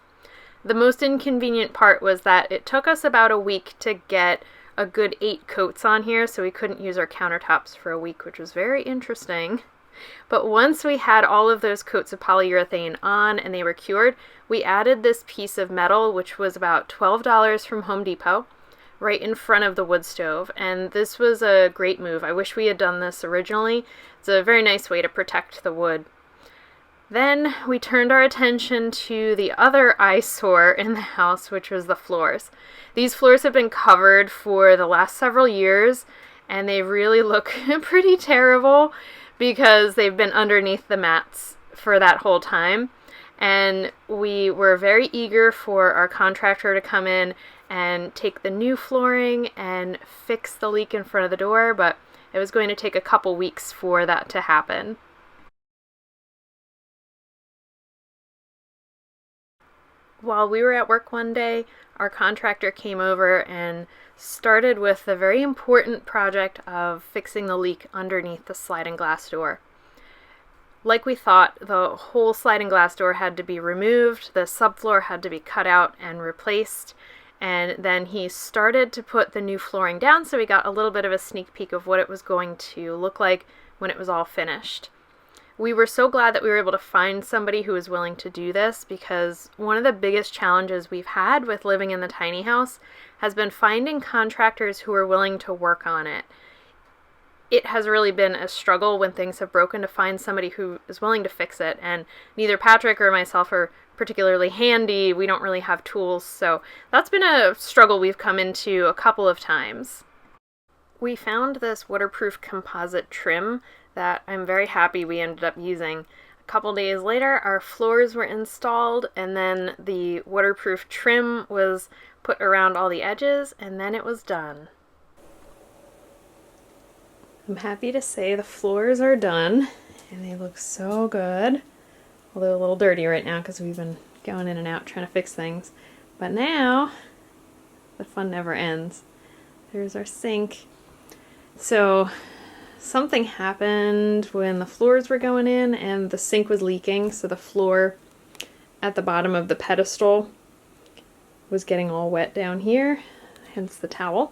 The most inconvenient part was that it took us about a week to get a good 8 coats on here, so we couldn't use our countertops for a week, which was very interesting. But once we had all of those coats of polyurethane on and they were cured, we added this piece of metal, which was about $12 from Home Depot, right in front of the wood stove, and this was a great move. I wish we had done this originally. It's a very nice way to protect the wood. Then we turned our attention to the other eyesore in the house, which was the floors. These floors have been covered for the last several years, and they really look pretty terrible because they've been underneath the mats for that whole time. And we were very eager for our contractor to come in and take the new flooring and fix the leak in front of the door, but it was going to take a couple weeks for that to happen. While we were at work one day, our contractor came over and started with the very important project of fixing the leak underneath the sliding glass door. Like we thought, the whole sliding glass door had to be removed, the subfloor had to be cut out and replaced, and then he started to put the new flooring down, so we got a little bit of a sneak peek of what it was going to look like when it was all finished. We were so glad that we were able to find somebody who was willing to do this, because one of the biggest challenges we've had with living in the tiny house has been finding contractors who are willing to work on it. it has really been a struggle when things have broken to find somebody who is willing to fix it, and neither Patrick or myself are particularly handy. We don't really have tools, so that's been a struggle we've come into a couple of times. We found this waterproof composite trim that I'm very happy we ended up using. A couple days later, our floors were installed, and then the waterproof trim was put around all the edges, and then it was done. I'm happy to say the floors are done, and they look so good. Although a little dirty right now because we've been going in and out trying to fix things. But now, the fun never ends. There's our sink. So, something happened when the floors were going in and the sink was leaking, so the floor at the bottom of the pedestal was getting all wet down here, hence the towel.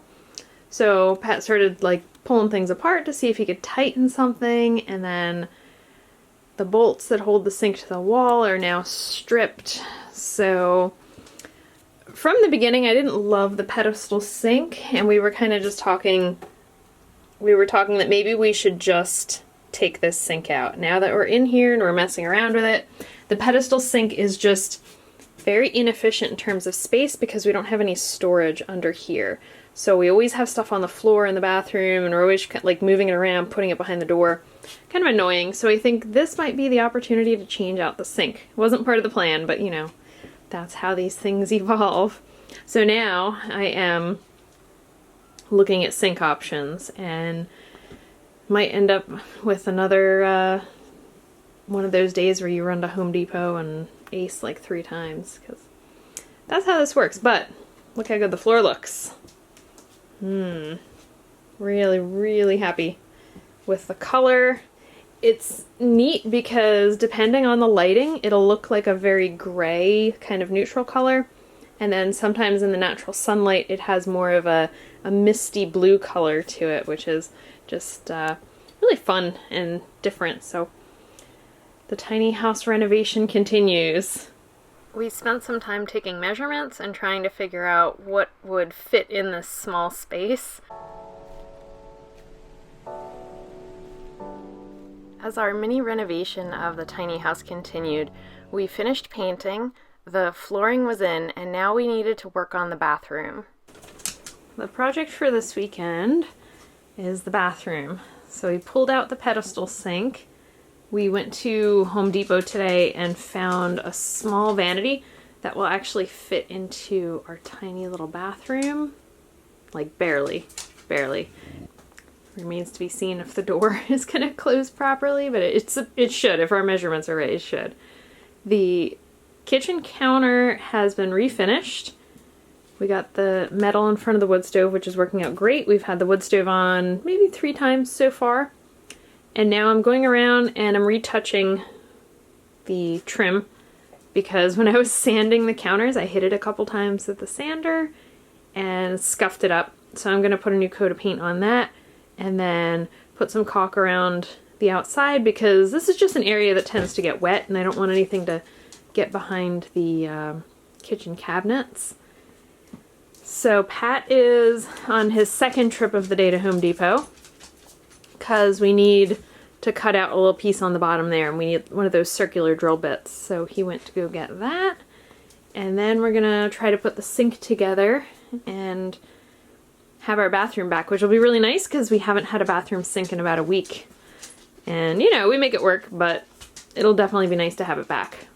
So Pat started like pulling things apart to see if he could tighten something, and then the bolts that hold the sink to the wall are now stripped. So from the beginning I didn't love the pedestal sink, and we were kind of just talking that maybe we should just take this sink out. Now that we're in here and we're messing around with it, the pedestal sink is just very inefficient in terms of space because we don't have any storage under here. So we always have stuff on the floor in the bathroom, and we're always like moving it around, putting it behind the door. Kind of annoying. So I think this might be the opportunity to change out the sink. It wasn't part of the plan, but you know, that's how these things evolve. So now I am looking at sink options, and might end up with another one of those days where you run to Home Depot and ace like 3 times, because that's how this works. But look how good the floor looks. Really, really happy with the color. It's neat because depending on the lighting, it'll look like a very gray kind of neutral color. And then sometimes in the natural sunlight, it has more of a misty blue color to it, which is just really fun and different. So the tiny house renovation continues. We spent some time taking measurements and trying to figure out what would fit in this small space. As our mini renovation of the tiny house continued, we finished painting, the flooring was in, and now we needed to work on the bathroom. The project for this weekend is the bathroom. So we pulled out the pedestal sink. We went to Home Depot today and found a small vanity that will actually fit into our tiny little bathroom. Like barely. Remains to be seen if the door is going to close properly, but it should. If our measurements are right, it should. The kitchen counter has been refinished. We got the metal in front of the wood stove, which is working out great. We've had the wood stove on maybe 3 times so far. And now I'm going around and I'm retouching the trim because when I was sanding the counters, I hit it a couple times with the sander and scuffed it up. So I'm going to put a new coat of paint on that and then put some caulk around the outside because this is just an area that tends to get wet and I don't want anything to get behind the kitchen cabinets. So Pat is on his second trip of the day to Home Depot, because we need to cut out a little piece on the bottom there, and we need one of those circular drill bits. So he went to go get that, and then we're gonna try to put the sink together and have our bathroom back, which will be really nice because we haven't had a bathroom sink in about a week. And you know, we make it work, but it'll definitely be nice to have it back.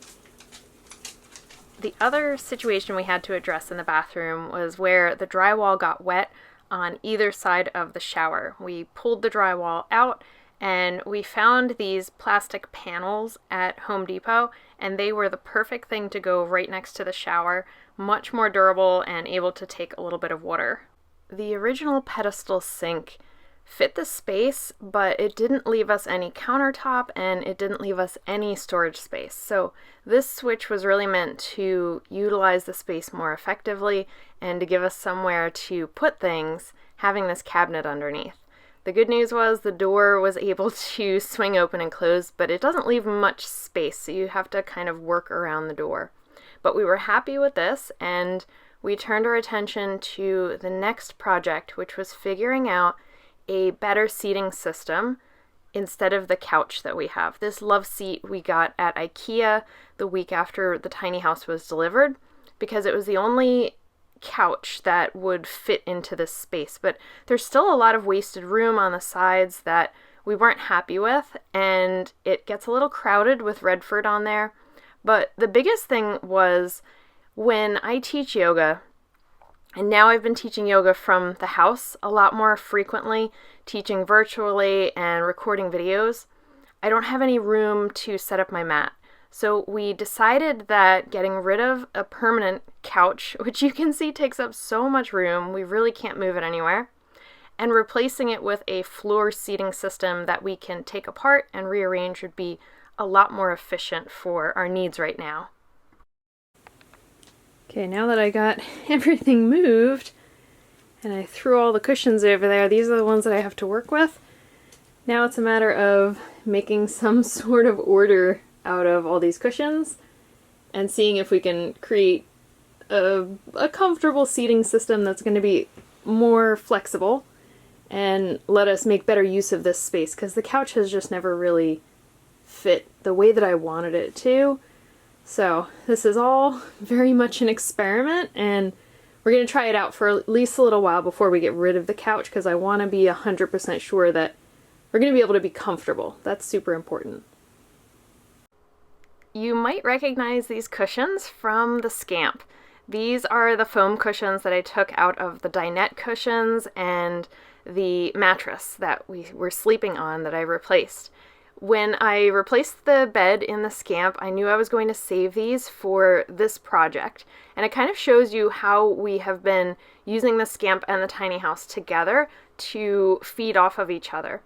The other situation we had to address in the bathroom was where the drywall got wet on either side of the shower. We pulled the drywall out and we found these plastic panels at Home Depot, and they were the perfect thing to go right next to the shower, much more durable and able to take a little bit of water. The original pedestal sink fit the space, but it didn't leave us any countertop and it didn't leave us any storage space. So this switch was really meant to utilize the space more effectively and to give us somewhere to put things, having this cabinet underneath. The good news was the door was able to swing open and close, but it doesn't leave much space, so you have to kind of work around the door. But we were happy with this, and we turned our attention to the next project, which was figuring out a better seating system instead of the couch that we have. This love seat we got at IKEA the week after the tiny house was delivered because it was the only couch that would fit into this space. But there's still a lot of wasted room on the sides that we weren't happy with, and it gets a little crowded with Redford on there. But the biggest thing was when I teach yoga, and now I've been teaching yoga from the house a lot more frequently, teaching virtually and recording videos, I don't have any room to set up my mat. So we decided that getting rid of a permanent couch, which you can see takes up so much room, we really can't move it anywhere, and replacing it with a floor seating system that we can take apart and rearrange would be a lot more efficient for our needs right now. Okay, now that I got everything moved and I threw all the cushions over there, these are the ones that I have to work with. Now it's a matter of making some sort of order out of all these cushions and seeing if we can create a comfortable seating system that's going to be more flexible and let us make better use of this space, because the couch has just never really fit the way that I wanted it to. So this is all very much an experiment, and we're going to try it out for at least a little while before we get rid of the couch, because I want to be 100% sure that we're going to be able to be comfortable. That's super important. You might recognize these cushions from the Scamp. These are the foam cushions that I took out of the dinette cushions and the mattress that we were sleeping on that I replaced. When I replaced the bed in the Scamp, I knew I was going to save these for this project. And it kind of shows you how we have been using the Scamp and the tiny house together to feed off of each other.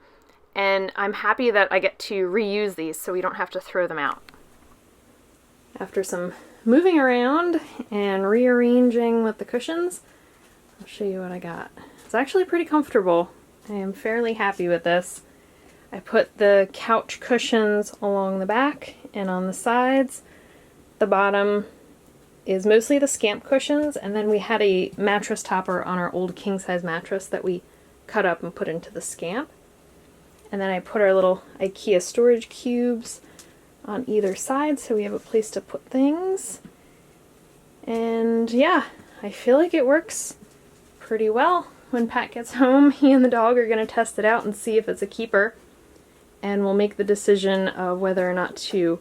And I'm happy that I get to reuse these so we don't have to throw them out. After some moving around and rearranging with the cushions, I'll show you what I got. It's actually pretty comfortable. I am fairly happy with this. I put the couch cushions along the back and on the sides. The bottom is mostly the Scamp cushions, and then we had a mattress topper on our old king-size mattress that we cut up and put into the Scamp. And then I put our little IKEA storage cubes on either side so we have a place to put things. And yeah, I feel like it works pretty well. When Pat gets home, he and the dog are going to test it out and see if it's a keeper. And we'll make the decision of whether or not to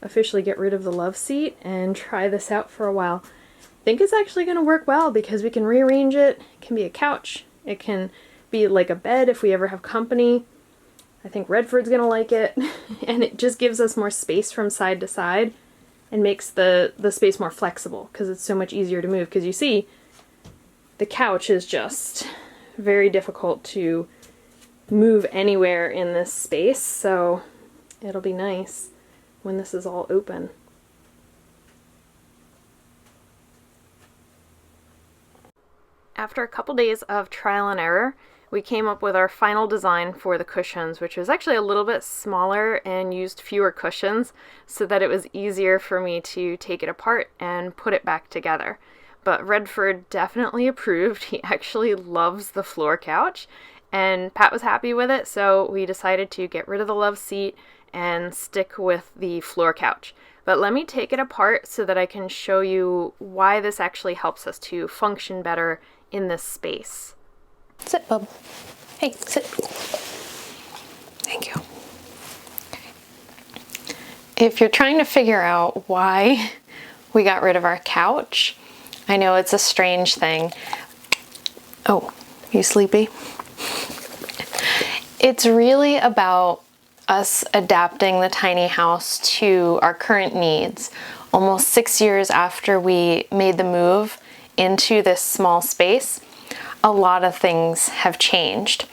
officially get rid of the love seat and try this out for a while. I think it's actually going to work well because we can rearrange it. It can be a couch. It can be like a bed if we ever have company. I think Redford's going to like it. And it just gives us more space from side to side and makes the space more flexible because it's so much easier to move. Because you see, the couch is just very difficult to move anywhere in this space, so it'll be nice when this is all open. After a couple days of trial and error, we came up with our final design for the cushions, which was actually a little bit smaller and used fewer cushions so that it was easier for me to take it apart and put it back together. But Redford definitely approved. He actually loves the floor couch, and Pat was happy with it, so we decided to get rid of the love seat and stick with the floor couch. But let me take it apart so that I can show you why this actually helps us to function better in this space. Sit, bub. Hey, sit. Thank you. Okay. If you're trying to figure out why we got rid of our couch, I know it's a strange thing. Oh, you sleepy? It's really about us adapting the tiny house to our current needs. Almost 6 years after we made the move into this small space, a lot of things have changed.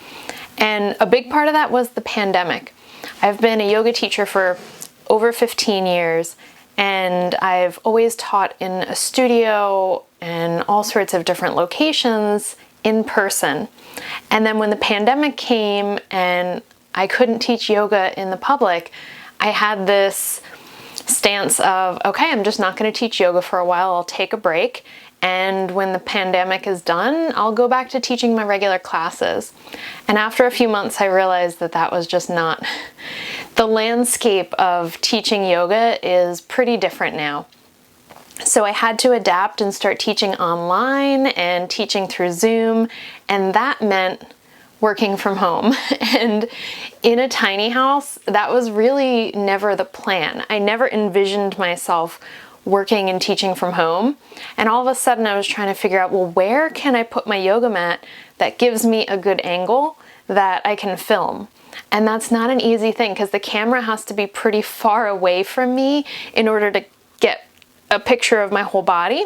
And a big part of that was the pandemic. I've been a yoga teacher for over 15 years, and I've always taught in a studio and all sorts of different locations in person. And then when the pandemic came and I couldn't teach yoga in the public, I had this stance of, okay, I'm just not going to teach yoga for a while. I'll take a break And when the pandemic is done, I'll go back to teaching my regular classes. And after a few months, I realized that that was just not... The landscape of teaching yoga is pretty different now. So I had to adapt and start teaching online and teaching through Zoom, and that meant working from home. And in a tiny house, that was really never the plan. I never envisioned myself working and teaching from home. And all of a sudden I was trying to figure out, well, where can I put my yoga mat that gives me a good angle that I can film? And that's not an easy thing because the camera has to be pretty far away from me in order to get a picture of my whole body.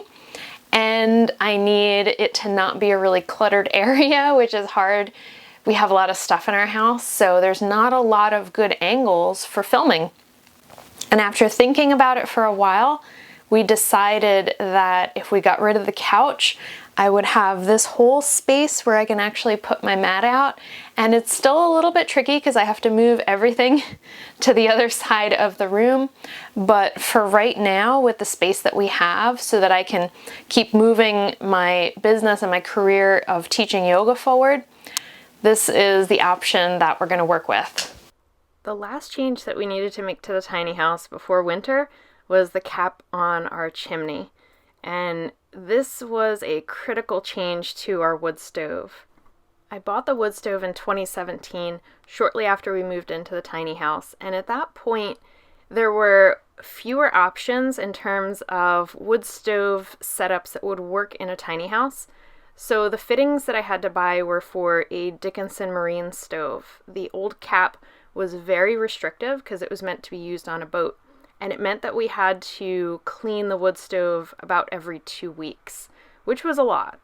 And I need it to not be a really cluttered area, which is hard. We have a lot of stuff in our house, so there's not a lot of good angles for filming. And after thinking about it for a while, we decided that if we got rid of the couch, I would have this whole space where I can actually put my mat out. And it's still a little bit tricky because I have to move everything to the other side of the room. But for right now, with the space that we have, so that I can keep moving my business and my career of teaching yoga forward, this is the option that we're going to work with. The last change that we needed to make to the tiny house before winter was the cap on our chimney. And this was a critical change to our wood stove. I bought the wood stove in 2017, shortly after we moved into the tiny house. And at that point, there were fewer options in terms of wood stove setups that would work in a tiny house. So the fittings that I had to buy were for a Dickinson Marine stove. The old cap was very restrictive because it was meant to be used on a boat. And it meant that we had to clean the wood stove about every 2 weeks, which was a lot.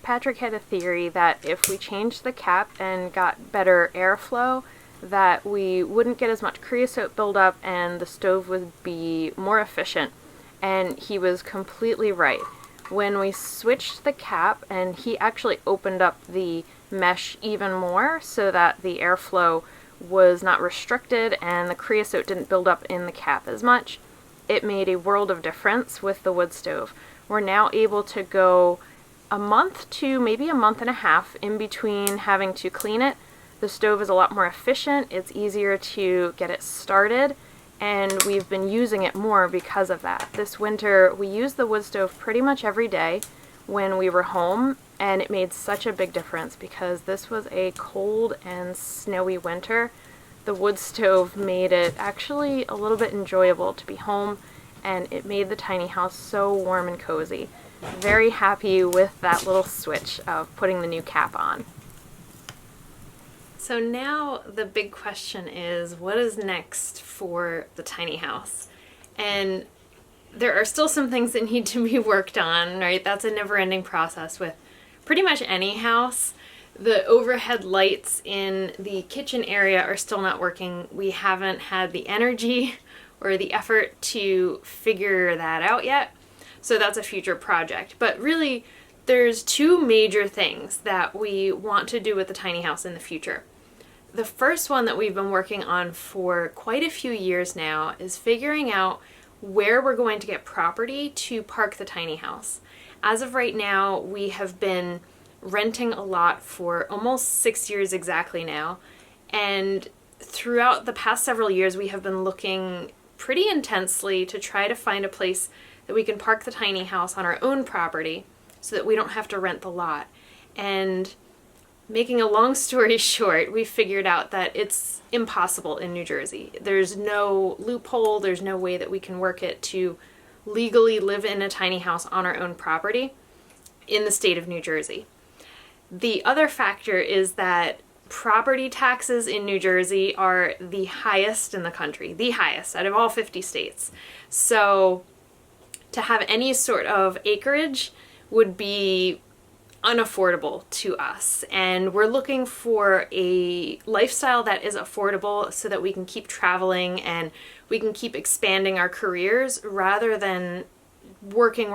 Patrick had a theory that if we changed the cap and got better airflow, that we wouldn't get as much creosote buildup and the stove would be more efficient. And he was completely right. When we switched the cap, and he actually opened up the mesh even more so that the airflow was not restricted and the creosote didn't build up in the cap as much, it made a world of difference with the wood stove. We're now able to go a month to maybe a month and a half in between having to clean it. The stove is a lot more efficient, it's easier to get it started, and we've been using it more because of that. This winter we used the wood stove pretty much every day when we were home, and it made such a big difference because this was a cold and snowy winter. The wood stove made it actually a little bit enjoyable to be home, and it made the tiny house so warm and cozy. Very happy with that little switch of putting the new cap on. So now the big question is, what is next for the tiny house? And there are still some things that need to be worked on, right? That's a never-ending process with pretty much any house. The overhead lights in the kitchen area are still not working. We haven't had the energy or the effort to figure that out yet. So that's a future project. But really, there's two major things that we want to do with the tiny house in the future. The first one that we've been working on for quite a few years now is figuring out where we're going to get property to park the tiny house. As of right now, we have been renting a lot for almost 6 years exactly now, and throughout the past several years we have been looking pretty intensely to try to find a place that we can park the tiny house on our own property so that we don't have to rent the lot. And making a long story short, we figured out that it's impossible in New Jersey. There's no loophole, there's no way that we can work it to legally live in a tiny house on our own property in the state of New Jersey. The other factor is that property taxes in New Jersey are the highest in the country, the highest out of all 50 states. So to have any sort of acreage would be unaffordable to us, and we're looking for a lifestyle that is affordable so that we can keep traveling and we can keep expanding our careers rather than working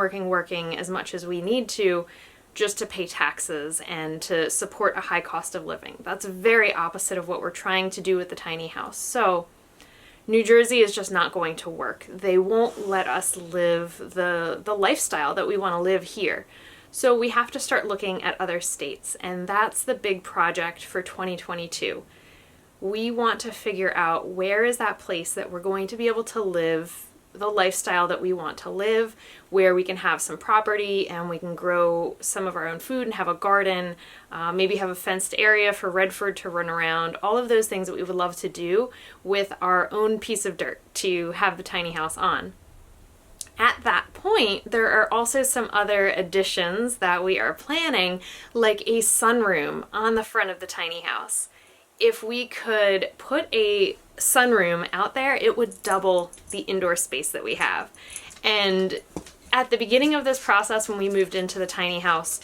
as much as we need to just to pay taxes and to support a high cost of living. That's very opposite of what we're trying to do with the tiny house. So New Jersey is just not going to work. They won't let us live the lifestyle that we want to live here. So we have to start looking at other states, and that's the big project for 2022. We want to figure out where is that place that we're going to be able to live the lifestyle that we want to live, where we can have some property and we can grow some of our own food and have a garden, maybe have a fenced area for Redford to run around, all of those things that we would love to do with our own piece of dirt to have the tiny house on. At that point, there are also some other additions that we are planning, like a sunroom on the front of the tiny house. If we could put a sunroom out there, it would double the indoor space that we have. And at the beginning of this process, when we moved into the tiny house,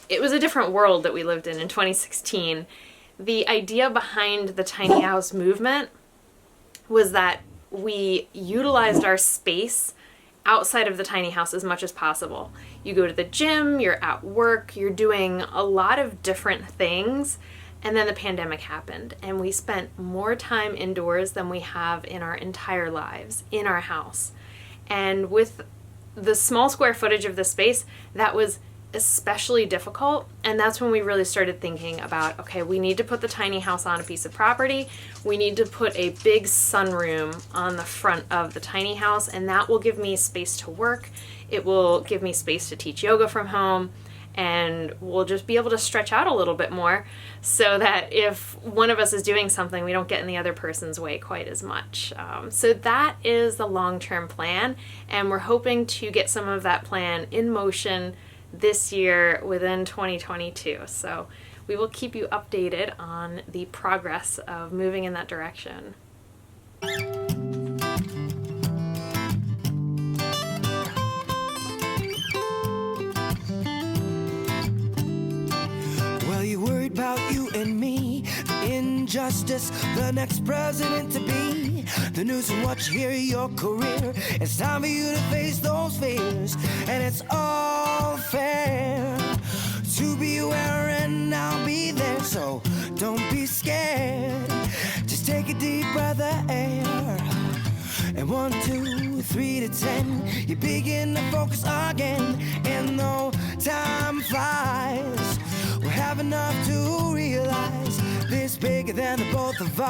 it was a different world that we lived in 2016. The idea behind the tiny house movement was that we utilized our space outside of the tiny house as much as possible. You go to the gym, you're at work, you're doing a lot of different things. And then the pandemic happened, and we spent more time indoors than we have in our entire lives in our house. And with the small square footage of the space, that was especially difficult. And that's when we really started thinking about, okay, we need to put the tiny house on a piece of property. We need to put a big sunroom on the front of the tiny house, and that will give me space to work. It will give me space to teach yoga from home. And we'll just be able to stretch out a little bit more so that if one of us is doing something, we don't get in the other person's way quite as much. So that is the long-term plan, and we're hoping to get some of that plan in motion this year within 2022. So we will keep you updated on the progress of moving in that direction. You worried about you and me, the injustice, the next president to be, the news and what you hear, your career. It's time for you to face those fears, and it's all fair to be aware, and I'll be there. So don't be scared, just take a deep breath of air. And 1, 2, 3 to 10, you begin to focus again, and though time flies, we have enough to realize this bigger than the both of us.